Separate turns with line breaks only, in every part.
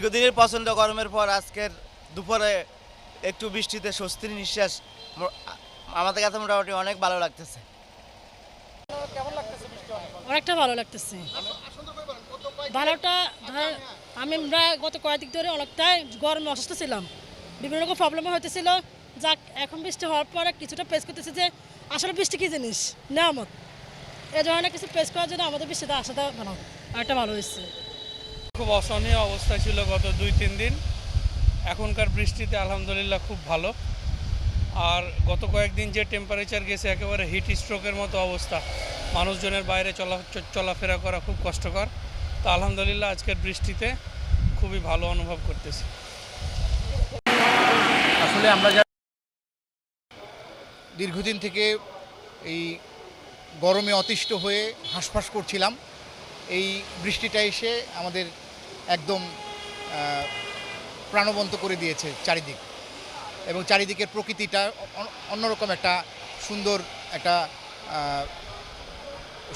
দীর্ঘদিনের পছন্দ গরমের পর আজকের দুপুরে একটু বৃষ্টিতে স্বস্তির নিঃশ্বাস আমাদের কাছে মোটামুটি অনেক ভালো লাগতেছে।
অনেকটা ভালো লাগতেছে। ভালোটা ধর আমরা গত কয়েকদিন ধরে অনেকটাই গরমে অসুস্থ ছিলাম, বিভিন্ন রকম প্রবলেমও হইতেছিল। যাক, এখন বৃষ্টি হওয়ার পরে কিছুটা পেস করতেছে যে আসলে বৃষ্টি কী জিনিস, নেয়ামত। এ ধরনের কিছু পেস করার জন্য আমাদের বৃষ্টিতে আসাটা একটা ভালো হয়েছে।
খুব অসহনীয় অবস্থা ছিল গত 2-3 দিন। এখনকার বৃষ্টিতে আলহামদুলিল্লাহ খুব ভালো। আর গত কয়েকদিন যে টেম্পারেচার গেছে একেবারে হিট স্ট্রোকের মতো অবস্থা, মানুষজনের বাইরে চলাফেরা করা খুব কষ্টকর। তো আলহামদুলিল্লাহ আজকের বৃষ্টিতে খুবই ভালো অনুভব করতেছি।
আসলে আমরা দীর্ঘদিন থেকে এই গরমে অতিষ্ঠ হয়ে হাঁসফাঁস করছিলাম, এই বৃষ্টিটা এসে আমাদের একদম প্রাণবন্ত করে দিয়েছে চারিদিক, এবং চারিদিকের প্রকৃতিটা অন্যরকম একটা সুন্দর একটা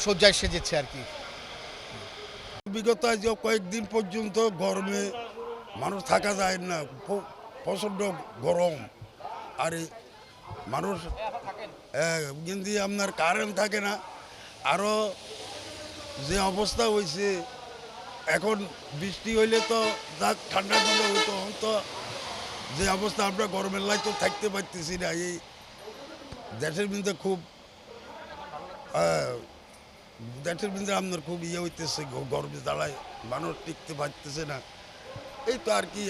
সজ্জায় সেজেছে আর কি।
বিগত আজ কয়েকদিন পর্যন্ত গরমে মানুষ থাকা যায় না, প্রচণ্ড গরম। আর মানুষ কিন্তু আপনার কারেন্ট থাকে না। আরও যে অবস্থা হয়েছে এখন বৃষ্টি হইলে তো যা ঠান্ডা ঠান্ডা হইতো, তো যে অবস্থা আমরা গরমের লাই তো থাকতে পারতেছি না। এই দেশের মধ্যে খুব দেশের মধ্যে আপনার খুব হইতেছে, গরমে দাঁড়ায় মানুষ টিকতে পারতেছে না। এই তো আর কি।